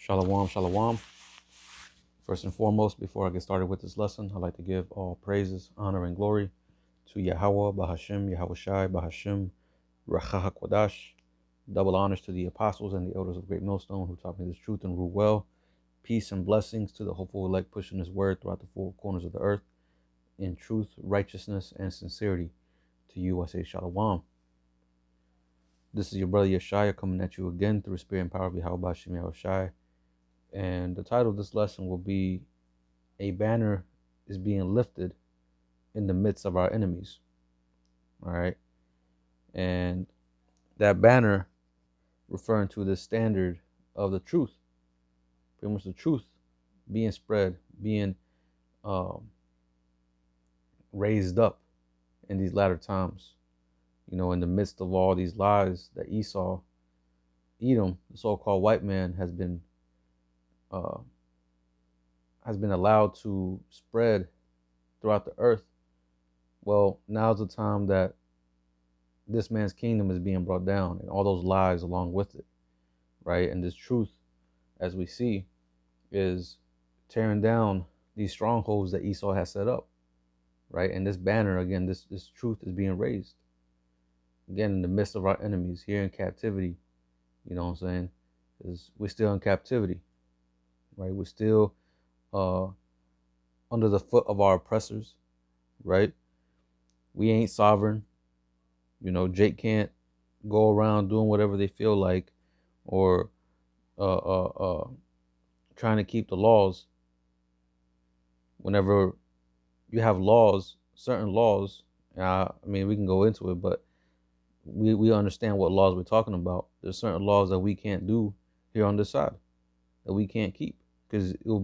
Shalom, shalom. First and foremost, before I get started with this lesson, I'd like to give all praises, honor, and glory to Yahweh, Bahashim, Yahweh Shai, Bahashim, Racha HaKodash. Double honors to the apostles and the elders of Great Millstone who taught me this truth and rule well. Peace and blessings to the hopeful elect pushing this word throughout the four corners of the earth in truth, righteousness, and sincerity. To you, I say shalom. This is your brother Yeshaya coming at you again through the spirit and power of Yahweh Bahashim, Yahweh Shai. And the title of this lesson will be A Banner is Being Lifted in the Midst of Our Enemies. All right. And that banner referring to the standard of the truth, pretty much the truth being spread, being raised up in these latter times. You know, in the midst of all these lies that Edom, the so-called white man, has been allowed to spread throughout the earth. Well, now's the time that this man's kingdom is being brought down and all those lies along with it, right? And this truth, as we see, is tearing down these strongholds that Esau has set up, right? And this banner, again, this truth is being raised, again, in the midst of our enemies, here in captivity, you know what I'm saying? Because we're still in captivity, right? We're still under the foot of our oppressors, right? We ain't sovereign. You know, Jake can't go around doing whatever they feel like, or trying to keep the laws. Whenever you have laws, certain laws, I mean, we can go into it, but we understand what laws we're talking about. There's certain laws that we can't do here on this side, that we can't keep, because we'll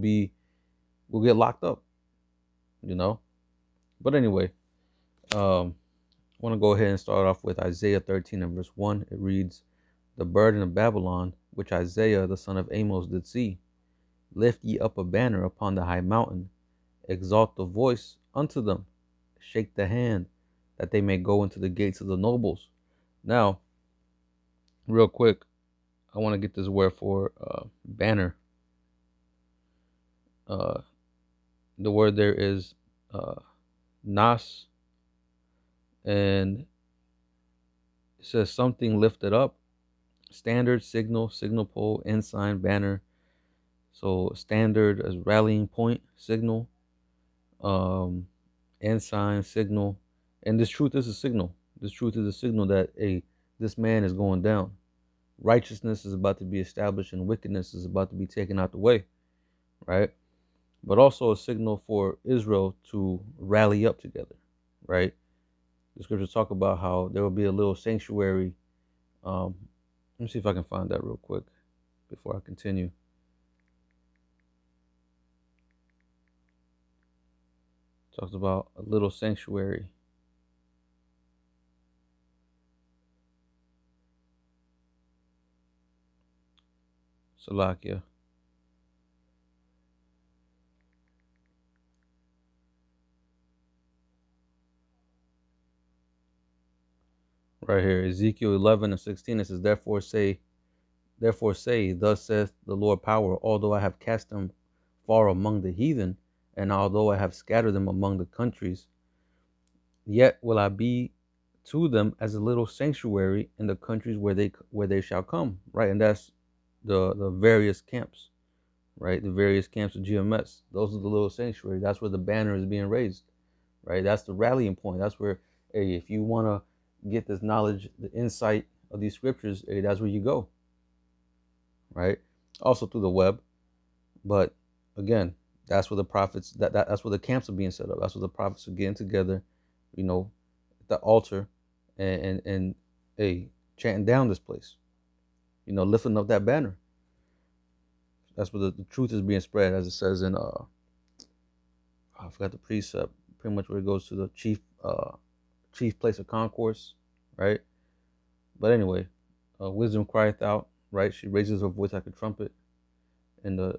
get locked up, you know. But anyway, I want to go ahead and start off with Isaiah 13 and verse 1. It reads, "The burden of Babylon, which Isaiah the son of Amos did see, lift ye up a banner upon the high mountain, exalt the voice unto them, shake the hand, that they may go into the gates of the nobles." Now, real quick, I want to get this word for banner. The word there is nas, and it says something lifted up, standard, signal, signal pole, ensign, banner. So standard as rallying point, signal, ensign, signal, and this truth is a signal. This truth is a signal that this man is going down. Righteousness is about to be established and wickedness is about to be taken out the way, right? But also a signal for Israel to rally up together, right? The scriptures talk about how there will be a little sanctuary. Let me see if I can find that real quick before I continue. Talks about a little sanctuary. Salakia. Right here, Ezekiel 11 and 16, it says, Therefore say, thus saith the Lord power, although I have cast them far among the heathen, and although I have scattered them among the countries, yet will I be to them as a little sanctuary in the countries where they shall come, right? And that's the various camps, right? The various camps of GMS. Those are the little sanctuary. That's where the banner is being raised, right? That's the rallying point. That's where, hey, if you want to get this knowledge, the insight of these scriptures, hey, that's where you go, right? Also through the web, but again, that's where the prophets, that's where the camps are being set up. That's where the prophets are getting together, you know, at the altar, and hey, chanting down this place, you know, lifting up that banner. That's where the truth is being spread, as it says in I forgot the precept, pretty much where it goes to the chief place of concourse, right? But anyway, wisdom crieth out, right? She raises her voice like a trumpet in the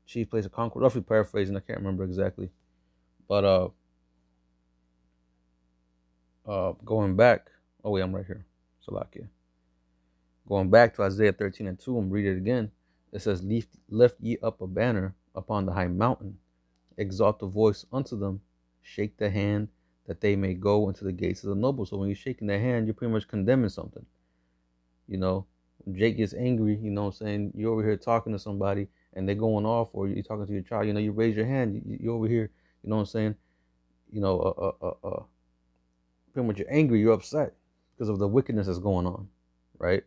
chief place of concourse. Roughly paraphrasing, I can't remember exactly. But going back, I'm right here. Salakia. Going back to Isaiah 13 and 2, I'm reading it again. It says, lift ye up a banner upon the high mountain, exalt the voice unto them, shake the hand that they may go into the gates of the nobles. So when you're shaking the hand, you're pretty much condemning something. You know, when Jake gets angry, you know what I'm saying? You're over here talking to somebody and they're going off, or you're talking to your child, you know, you raise your hand, you're over here, you know what I'm saying? You know, pretty much you're angry, you're upset because of the wickedness that's going on, right?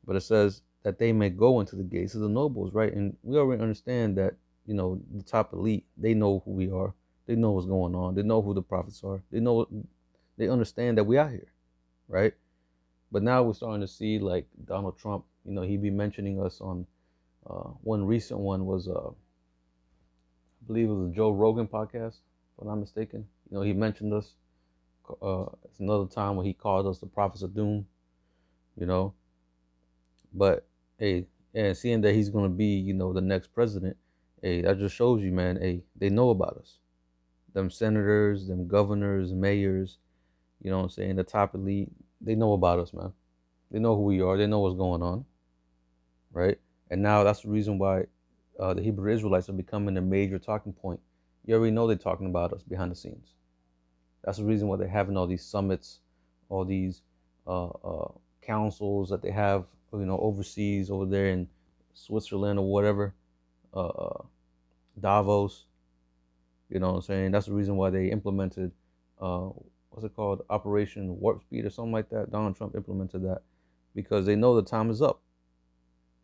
But it says that they may go into the gates of the nobles, right? And we already understand that, you know, the top elite, they know who we are. They know what's going on. They know who the prophets are. They understand that we out here, right? But now we're starting to see like Donald Trump, you know, he be mentioning us on one recent one was, I believe it was a Joe Rogan podcast, if I'm not mistaken. You know, he mentioned us. It's another time when he called us the prophets of doom, you know. But hey, and seeing that he's gonna be, you know, the next president, hey, that just shows you, man. Hey, they know about us. Them senators, them governors, mayors, you know what I'm saying, the top elite, they know about us, man. They know who we are. They know what's going on, right? And now that's the reason why the Hebrew Israelites are becoming a major talking point. You already know they're talking about us behind the scenes. That's the reason why they're having all these summits, all these councils that they have, you know, overseas over there in Switzerland or whatever, Davos. You know what I'm saying? That's the reason why they implemented, what's it called, Operation Warp Speed or something like that. Donald Trump implemented that because they know the time is up.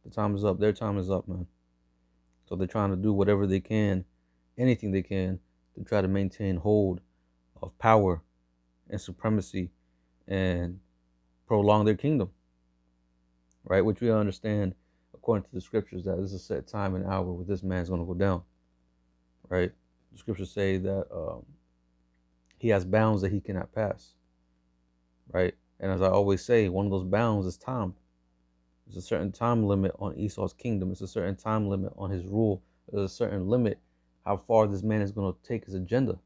The time is up. Their time is up, man. So they're trying to do whatever they can, anything they can, to try to maintain hold of power and supremacy and prolong their kingdom, right? Which we understand, according to the scriptures, that this is a set time and hour where this man's going to go down, right? The scriptures say that he has bounds that he cannot pass, right? And as I always say, one of those bounds is time. There's a certain time limit on Esau's kingdom. It's a certain time limit on his rule. There's a certain limit how far this man is going to take his agenda.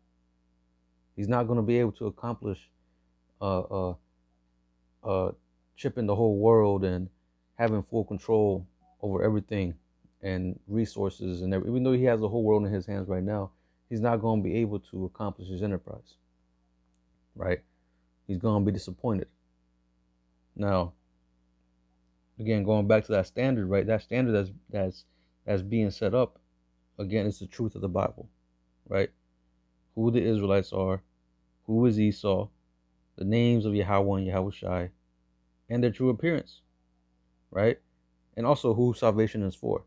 He's not going to be able to accomplish chipping the whole world and having full control over everything and resources and everything. Even though he has the whole world in his hands right now, he's not going to be able to accomplish his enterprise, right? He's going to be disappointed. Now, again, going back to that standard, right? That standard that's being set up, again, it's the truth of the Bible, right? Who the Israelites are, who is Esau, the names of Yahweh and Yahweh Shai, and their true appearance, right? And also who salvation is for.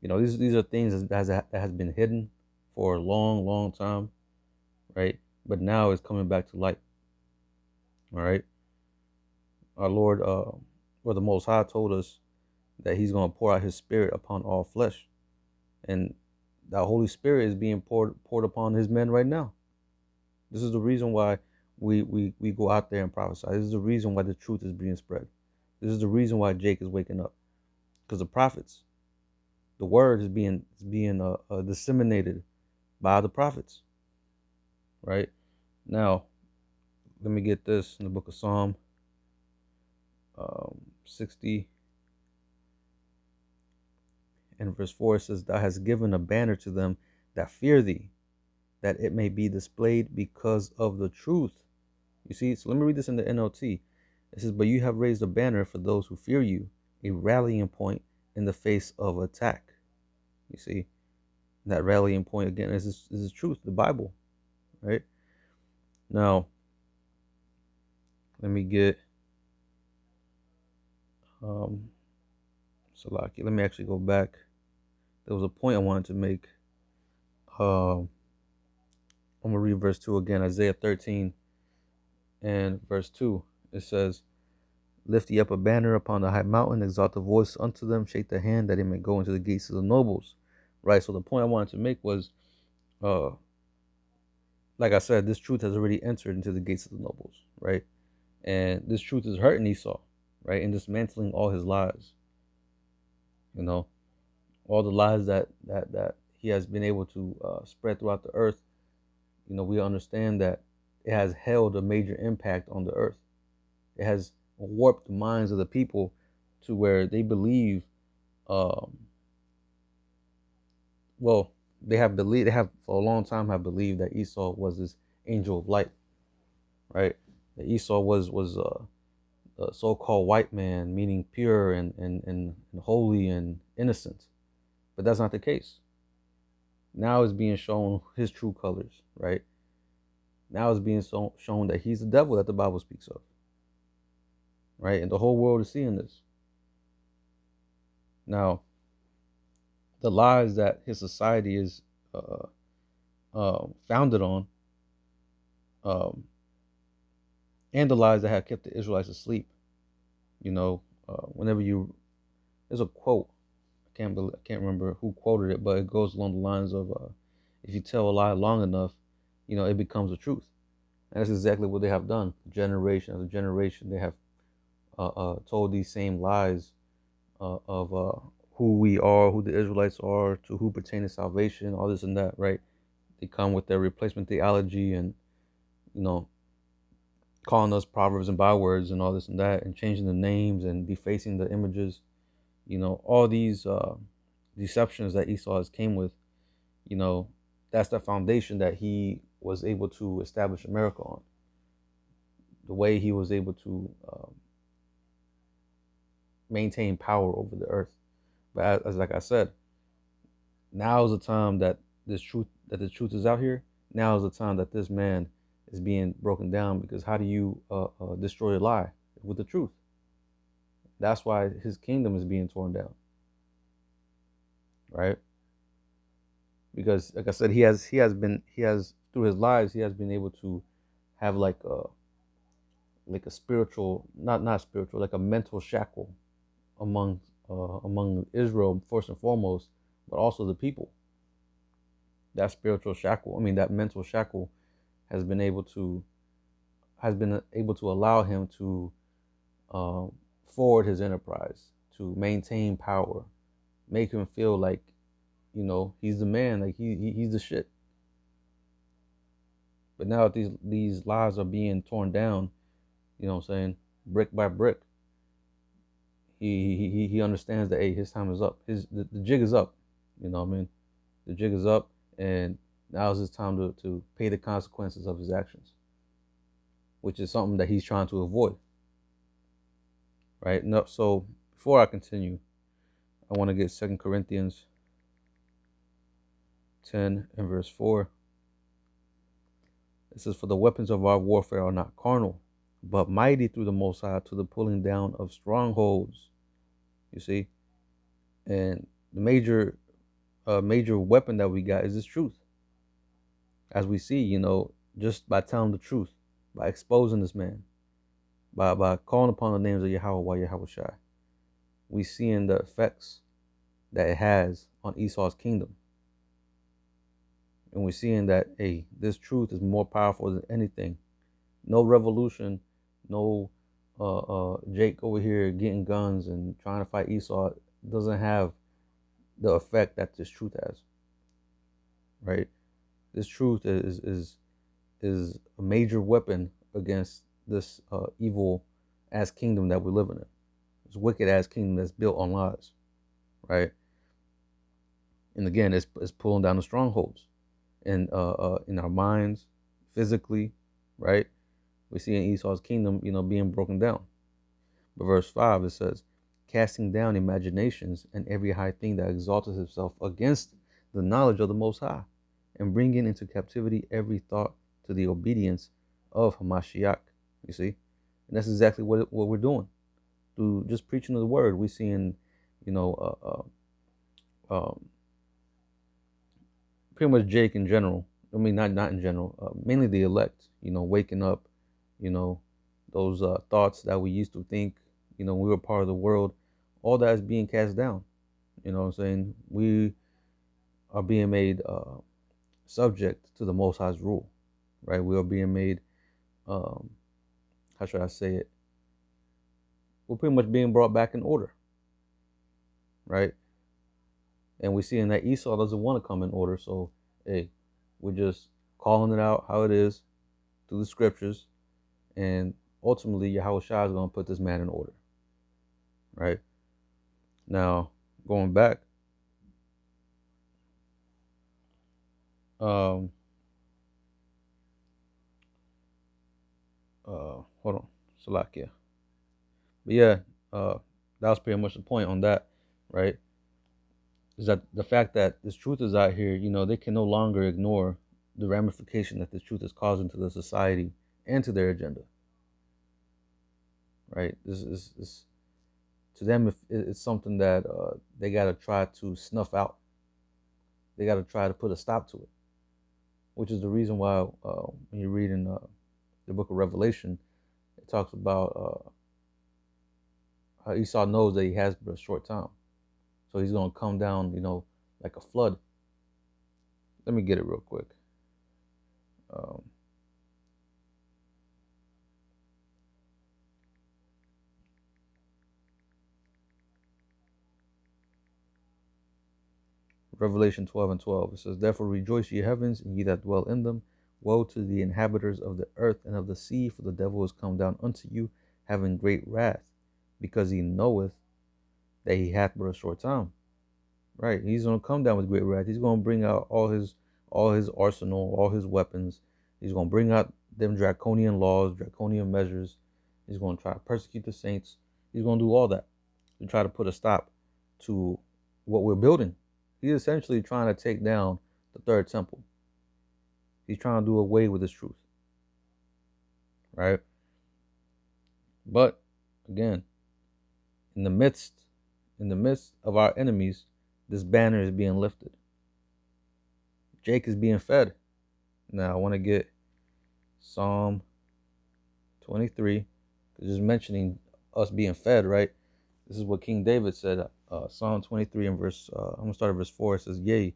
You know, these are things that has been hidden for a long, long time, right? But now it's coming back to light. All right. Our Lord, or the Most High, told us that He's going to pour out His Spirit upon all flesh, and that Holy Spirit is being poured upon His men right now. This is the reason why we go out there and prophesy. This is the reason why the truth is being spread. This is the reason why Jake is waking up, because the prophets, the word is being disseminated by the prophets. Right now, let me get this in the book of Psalm 60 and verse 4. It says, "Thou hast given a banner to them that fear thee, that it may be displayed because of the truth." You see, so let me read this in the NLT. It says, "But you have raised a banner for those who fear you, a rallying point in the face of attack." You see, that rallying point again is the truth, the Bible, right? Now, let me get Salaki. Let me actually go back. There was a point I wanted to make. I'm gonna read verse 2 again. Isaiah 13 and verse 2. It says, "Lift ye up a banner upon the high mountain, exalt the voice unto them, shake the hand that it may go into the gates of the nobles." Right. So the point I wanted to make was, like I said, this truth has already entered into the gates of the nobles, right? And this truth is hurting Esau, right, and dismantling all his lies. You know, all the lies that he has been able to spread throughout the earth. You know, we understand that it has held a major impact on the earth. It has warped the minds of the people to where they believe well, they have for a long time have believed that Esau was this angel of light, right? That Esau was a so-called white man, meaning pure and holy and innocent. But that's not the case. Now it's being shown his true colors, right? Now it's being shown that he's the devil that the Bible speaks of, right? And the whole world is seeing this. Now, the lies that his society is founded on, um, and the lies that have kept the Israelites asleep. You know, whenever you there's a quote, I can't remember who quoted it, but it goes along the lines of, if you tell a lie long enough, it becomes the truth. And that's exactly what they have done. Generation after generation, they have told these same lies of who we are, who the Israelites are, to who pertain to salvation, all this and that, right? They come with their replacement theology and, you know, calling us proverbs and bywords and all this and that, and changing the names and defacing the images. All these deceptions that Esau has came with, that's the foundation that he was able to establish America on. The way he was able to maintain power over the earth. But as like I said, now is the time that the truth is out here. Now is the time that this man is being broken down, because how do you destroy a lie? With the truth. That's why his kingdom is being torn down, right? Because like I said, he has through his lives he has been able to have like a spiritual, not spiritual, like a mental shackle among Israel first and foremost, but also the people. That spiritual shackle, I mean that mental shackle, has been able to allow him to um, forward his enterprise, to maintain power, make him feel like he's the man, like he's the shit. But now that these lies are being torn down, you know what I'm saying, brick by brick, he understands that, hey, his time is up. The jig is up. You know what I mean? The jig is up, and now is his time to pay the consequences of his actions, which is something that he's trying to avoid. Right? No, so before I continue, I want to get 2 Corinthians 10 and verse 4. It says, "For the weapons of our warfare are not carnal, but mighty through the Most High to the pulling down of strongholds." You see? And the major weapon that we got is this truth. As we see, just by telling the truth, by exposing this man, by calling upon the names of Yahweh, Yahweh Shai, we seeing the effects that it has on Esau's kingdom. And we're seeing that, hey, this truth is more powerful than anything. No revolution, no Jake over here getting guns and trying to fight Esau doesn't have the effect that this truth has. Right? This truth is a major weapon against this evil ass kingdom that we're living in. This wicked ass kingdom that's built on lies, right? And again, it's pulling down the strongholds in our minds, physically, right? We see in Esau's kingdom, being broken down. But verse 5, it says, "Casting down imaginations and every high thing that exalteth itself against the knowledge of the Most High, and bringing into captivity every thought to the obedience of Hamashiach." You see? And that's exactly what we're doing. Through just preaching the word, we're seeing, um, pretty much Jake in general. I mean, not in general, mainly the elect, waking up, you know, those thoughts that we used to think, we were part of the world, all that is being cast down. You know what I'm saying? We are being made subject to the Most High's rule, right? We are being made, how should I say it? We're pretty much being brought back in order, right? And we're seeing that Esau doesn't want to come in order, so hey, we're just calling it out how it is through the scriptures, and ultimately Yahweh Shai is going to put this man in order, right? Now, going back, hold on, Salakia. But yeah, that was pretty much the point on that, right? Is that the fact that this truth is out here, they can no longer ignore the ramification that this truth is causing to the society and to their agenda, right? This is to them, if it's something that they got to try to snuff out. They got to try to put a stop to it, which is the reason why when you read in the book of Revelation, it talks about how Esau knows that he has but a short time. So he's going to come down, like a flood. Let me get it real quick. Um, Revelation 12 and 12. It says, "Therefore rejoice, ye heavens, and ye that dwell in them. Woe to the inhabitants of the earth and of the sea, for the devil is come down unto you, having great wrath, because he knoweth that he hath but a short time." Right? He's going to come down with great wrath. He's going to bring out all his arsenal, all his weapons. He's going to bring out them draconian laws, draconian measures. He's going to try to persecute the saints. He's going to do all that to try to put a stop to what we're building. He's essentially trying to take down the third temple. He's trying to do away with this truth, right? But again, in the midst of our enemies, this banner is being lifted. Jake is being fed. Now I want to get Psalm 23, because just mentioning us being fed, right? This is what King David said. Psalm 23 and verse. I'm gonna start at verse 4. It says, "Yea,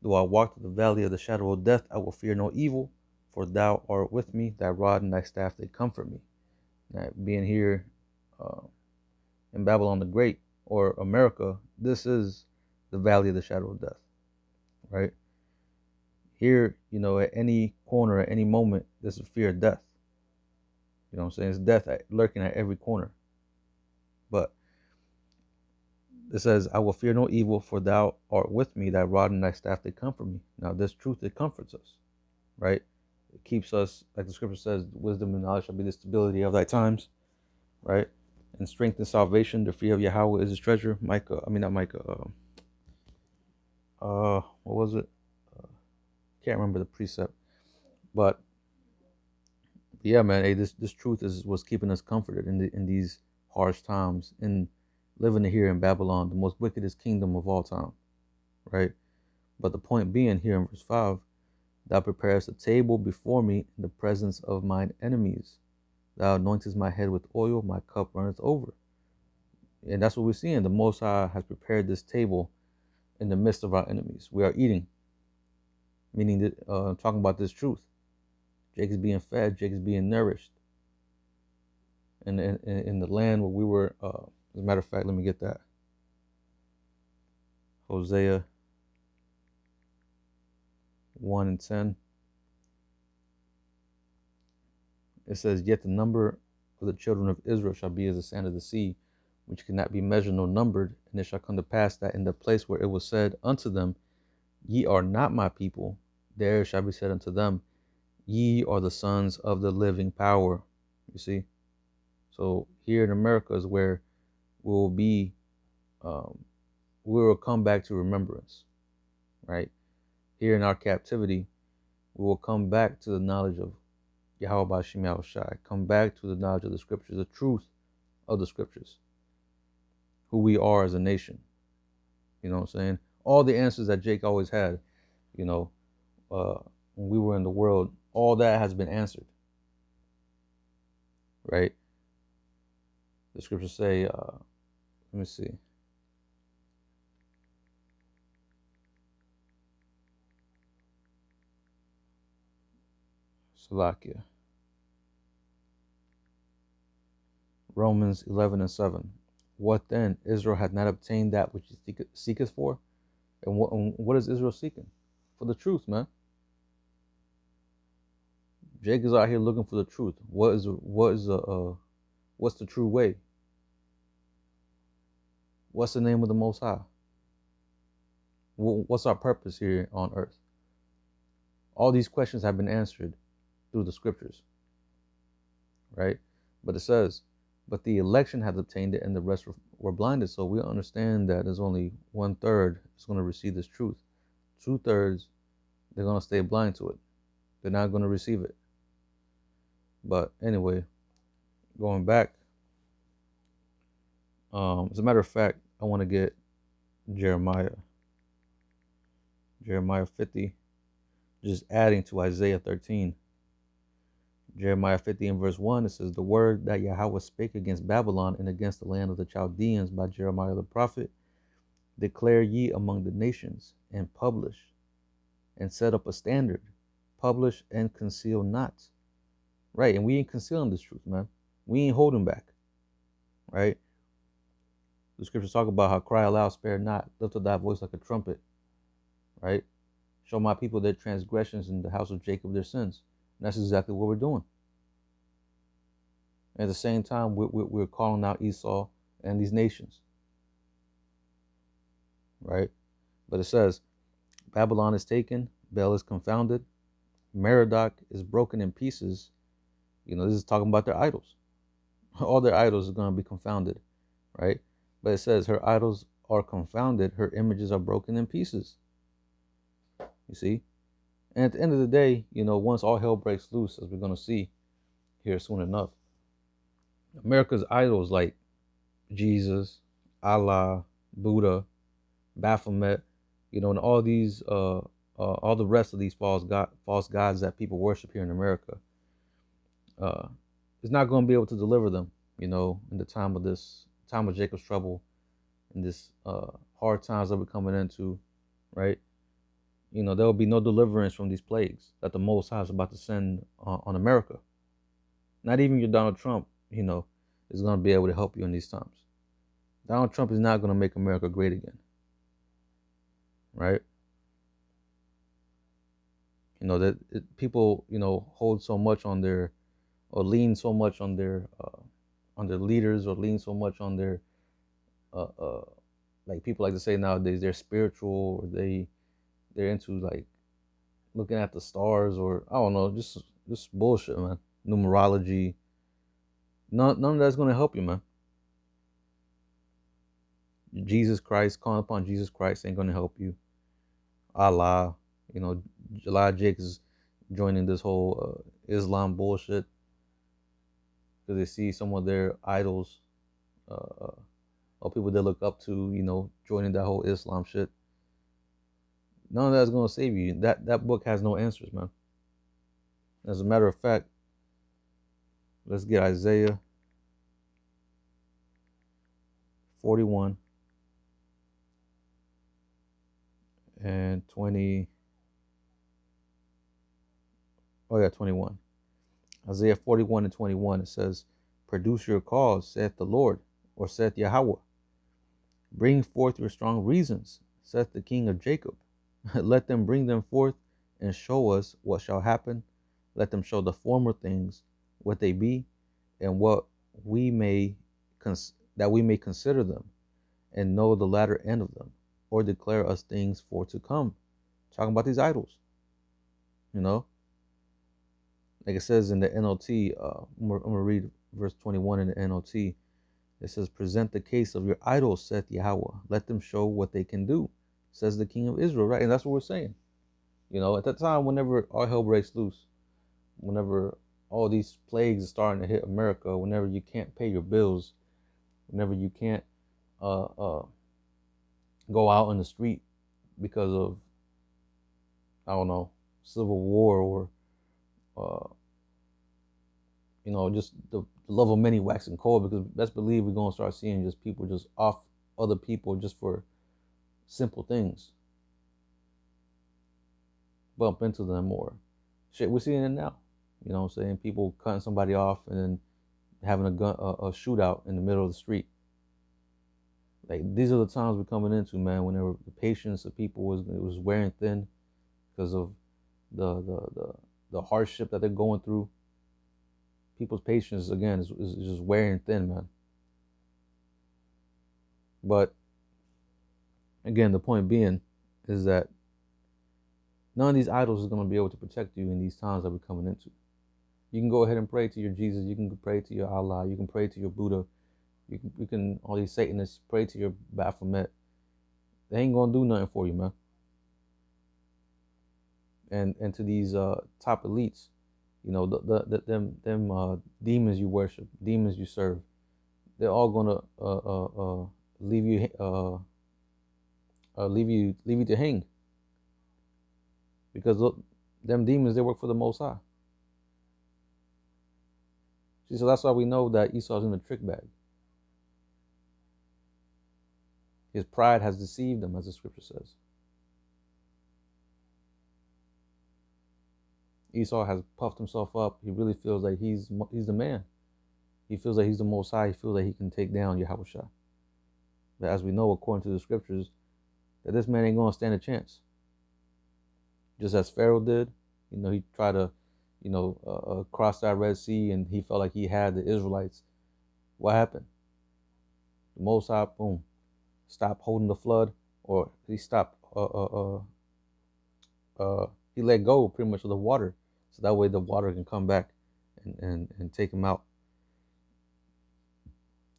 though I walk through the valley of the shadow of death, I will fear no evil, for thou art with me. Thy rod and thy staff they comfort me." Now, being here uh, in Babylon the Great, or America, this is the valley of the shadow of death, right? Here, at any corner, at any moment, there's a fear of death. You know what I'm saying? It's death lurking at every corner. But it says, "I will fear no evil, for thou art with me, thy rod and thy staff, they comfort me." Now, this truth, it comforts us, right? It keeps us, like the scripture says, wisdom and knowledge shall be the stability of thy times, right? And strength and salvation, the fear of Yahweh is his treasure. Micah, I mean, not Micah, what was it? Can't remember the precept. But yeah, man, hey, this truth is what's keeping us comforted in these harsh times, in living here in Babylon, the most wickedest kingdom of all time, right? But the point being here in verse 5, "Thou preparest a table before me in the presence of mine enemies. Thou anointest my head with oil, my cup runneth over." And that's what we're seeing. The Most High has prepared this table in the midst of our enemies. We are eating, meaning that talking about this truth. Jake is being fed, Jake is being nourished. And in the land where we were, as a matter of fact, let me get that. Hosea 1 and 10. It says, "Yet the number of the children of Israel shall be as the sand of the sea, which cannot be measured nor numbered. And it shall come to pass that in the place where it was said unto them, Ye are not my people, there shall be said unto them, Ye are the sons of the living power." You see? So here in America is where we will be, we will come back to remembrance, right? Here in our captivity, we will come back to the knowledge of Yahweh Bashim Yahushai, come back to the knowledge of the scriptures, the truth of the scriptures, who we are as a nation. You know what I'm saying? All the answers that Jake always had, you know, when we were in the world, all that has been answered, right? The scriptures say, let me see. Salakia. Romans 11 and 7. "What then? Israel hath not obtained that which he seeketh for?" And what is Israel seeking? For the truth, man. Jake is out here looking for the truth. What's the true way? What's the name of the Most High? What's our purpose here on earth? All these questions have been answered through the scriptures, right? But it says, but the election has obtained it and the rest were blinded. So we understand that there's only 1/3 is going to receive this truth. 2/3, they're going to stay blind to it. They're not going to receive it. But anyway, going back, as a matter of fact, I want to get Jeremiah 50, just adding to Isaiah 13. Jeremiah 50 and verse 1, it says, the word that Yahweh spake against Babylon and against the land of the Chaldeans by Jeremiah the prophet, declare ye among the nations, and publish, and set up a standard, publish and conceal not. Right, and we ain't concealing this truth, man. We ain't holding back, right? The scriptures talk about how cry aloud, spare not, lift up thy voice like a trumpet, right? Show my people their transgressions and the house of Jacob their sins. And that's exactly what we're doing. At the same time, we're calling out Esau and these nations, right? But it says, Babylon is taken, Bel is confounded, Merodach is broken in pieces. You know, this is talking about their idols. All their idols are going to be confounded, right? But it says her idols are confounded, her images are broken in pieces. You see? And at the end of the day, you know, once all hell breaks loose, as we're going to see here soon enough, America's idols like Jesus, Allah, Buddha, Baphomet, you know, and all these, all the rest of these false gods that people worship here in America, is not going to be able to deliver them, you know, in the time of Jacob's trouble, in this hard times that we're coming into, right? You know, there will be no deliverance from these plagues that the Most High is about to send on America. Not even your Donald Trump, you know, is going to be able to help you in these times. Donald Trump is not going to make America great again, right? You know, that people, you know, hold so much on their, or lean so much on their leaders, or lean so much on their, like people like to say nowadays, they're spiritual, or they're into like looking at the stars, or I don't know, just bullshit, man. Numerology. None of that's gonna help you, man. Jesus Christ, calling upon Jesus Christ ain't gonna help you. Allah, you know, Allah Jakes is joining this whole Islam bullshit because they see some of their idols, or people they look up to, you know, joining that whole Islam shit. None of that's gonna save you. That book has no answers, man. As a matter of fact, let's get Isaiah 41 and 20. Oh yeah, 21. Isaiah 41 and 21. It says, produce your cause, saith the Lord, or saith Yahweh. Bring forth your strong reasons, saith the King of Jacob. Let them bring them forth and show us what shall happen. Let them show the former things, what they be, and what we may that we may consider them, and know the latter end of them, or declare us things for to come. Talking about these idols, you know. Like it says in the NLT, I'm gonna read verse 21 in the NLT. It says, present the case of your idols, saith Yahweh. Let them show what they can do, says the King of Israel, right? And that's what we're saying. You know, at that time, whenever all hell breaks loose, whenever all these plagues are starting to hit America, whenever you can't pay your bills, whenever you can't go out in the street because of, I don't know, civil war, or you know, just the love of many waxing cold, because best believe we're going to start seeing just people just off other people just for simple things. Bump into them, or shit, we're seeing it now. You know what I'm saying? People cutting somebody off and then having a shootout in the middle of the street. Like, these are the times we're coming into, man, whenever the patience of people was wearing thin because of the hardship that they're going through. People's patience, again, is just wearing thin, man. But again, the point being is that None of these idols is going to be able to protect you in these times that we're coming into. You can go ahead and pray to your Jesus. You can pray to your Allah. You can pray to your Buddha. You can all these Satanists pray to your Baphomet. They ain't gonna do nothing for you, man. And to these top elites, you know, them demons you worship, demons you serve, they're all gonna leave you leave you to hang, because look, them demons, they work for the Most High. See, so that's why we know that Esau's in the trick bag. His pride has deceived him, as the scripture says. Esau has puffed himself up. He really feels like he's the man. He feels like he's the Most High. He feels like he can take down Yahushua. But as we know, according to the scriptures, that this man ain't going to stand a chance. Just as Pharaoh did, you know, he tried to, you know, cross that Red Sea, and he felt like he had the Israelites. What happened? The Most High, boom, stopped holding the flood, or he stopped. He let go pretty much of the water, so that way the water can come back and take him out.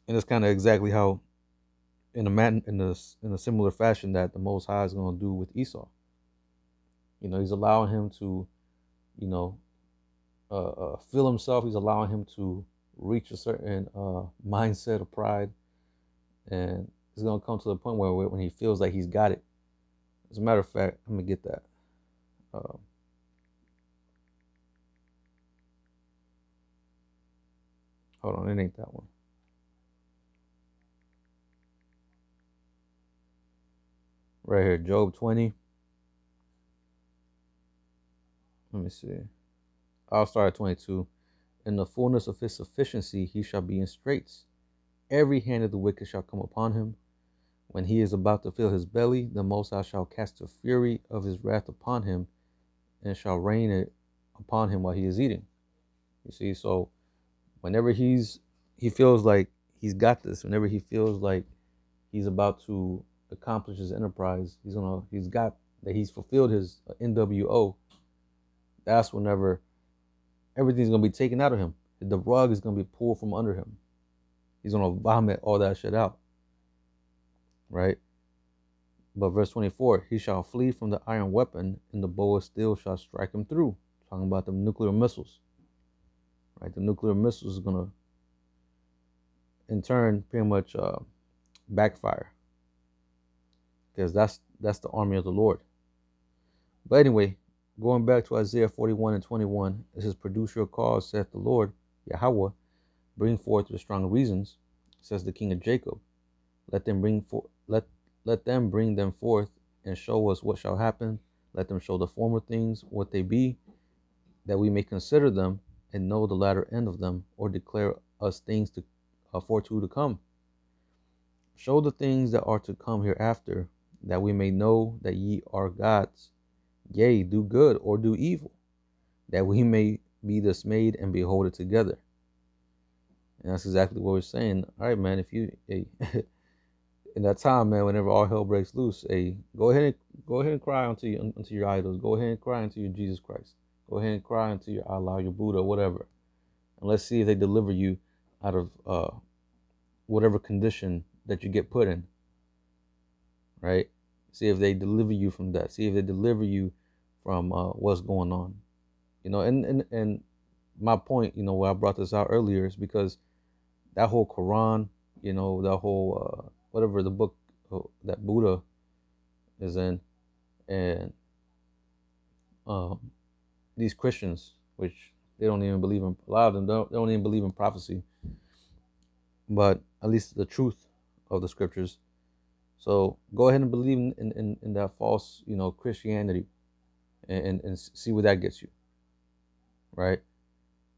And it's kind of exactly how, in a similar fashion, that the Most High is going to do with Esau. You know, he's allowing him to, you know, feel himself. He's allowing him to reach a certain mindset of pride, and it's going to come to the point where when he feels like he's got it. As a matter of fact, I'm gonna get that. Hold on, it ain't that one. Right here, Job 20. Let me see. I'll start at 22. In the fullness of his sufficiency, he shall be in straits. Every hand of the wicked shall come upon him. When he is about to fill his belly, the Most High shall cast the fury of his wrath upon him, and shall rain it upon him while he is eating. You see, so whenever he feels like he's got this, whenever he feels like he's about to accomplish his enterprise, he's fulfilled his NWO, that's whenever everything's gonna be taken out of him. The rug is gonna be pulled from under him. He's gonna vomit all that shit out. Right? But verse 24, he shall flee from the iron weapon, and the bow of steel shall strike him through. Talking about the nuclear missiles. Right? The nuclear missiles is gonna, in turn, pretty much backfire, because that's the army of the Lord. But anyway, going back to Isaiah 41 and 21, it says, "Produce your cause, saith the Lord, Yahweh, bring forth your strong reasons, says the King of Jacob. Let them bring them forth, and show us what shall happen. Let them show the former things what they be, that we may consider them, and know the latter end of them, or declare us things to come. Show the things that are to come hereafter, that we may know that ye are gods. Yea, do good or do evil, that we may be dismayed and behold it together." And that's exactly what we're saying. All right, man. If you in that time, man, whenever all hell breaks loose, go ahead and cry unto your idols. Go ahead and cry unto your Jesus Christ. Go ahead and cry unto your Allah, your Buddha, whatever. And let's see if they deliver you out of whatever condition that you get put in. Right? See if they deliver you from that. See if they deliver you from what's going on. You know, and my point, you know, why I brought this out earlier is because that whole Quran, you know, that whole whatever the book that Buddha is in, and these Christians, which they don't even believe in, a lot of them don't even believe in prophecy, but at least the truth of the scriptures. So go ahead and believe in that false, you know, Christianity, and see where that gets you. Right?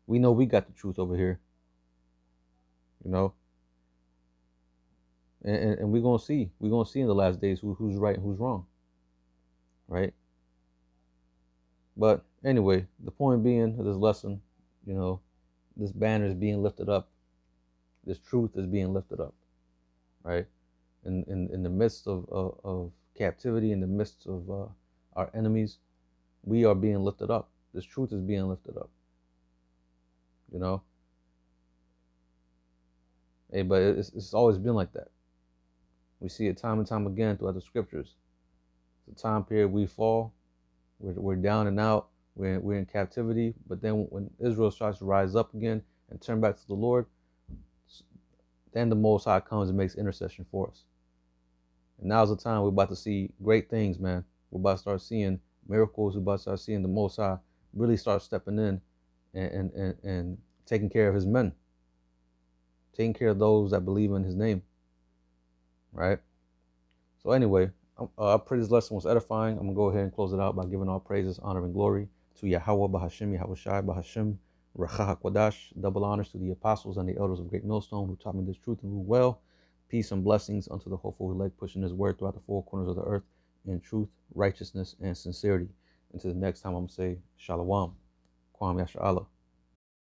We know we got the truth over here. You know, and we're gonna see in the last days who's right and who's wrong. Right? But anyway, the point being of this lesson, you know, this banner is being lifted up. This truth is being lifted up, right? In the midst of captivity, in the midst of our enemies, We are being lifted up. This truth is being lifted up. You know? Hey, but it's always been like that. We see it time and time again throughout the scriptures. The time period we fall, we're down and out, we're in captivity. But then when Israel starts to rise up again and turn back to the Lord, then the Most High comes and makes intercession for us. And now's the time we're about to see great things, man. We're about to start seeing miracles. We're about to start seeing the Most High really start stepping in and taking care of his men, taking care of those that believe in his name, right? So anyway, I pray this lesson was edifying. I'm going to go ahead and close it out by giving all praises, honor, and glory to Yahweh, Bahashim, Yahweh Shai, Bahashim, Racha HaKodash. Double honors to the apostles and the elders of Great Millstone who taught me this truth and rule well. Peace and blessings unto the hopeful elect pushing his word throughout the four corners of the earth in truth, righteousness, and sincerity. Until the next time, I'm going to say Shalom. Kwam Yasha Allah.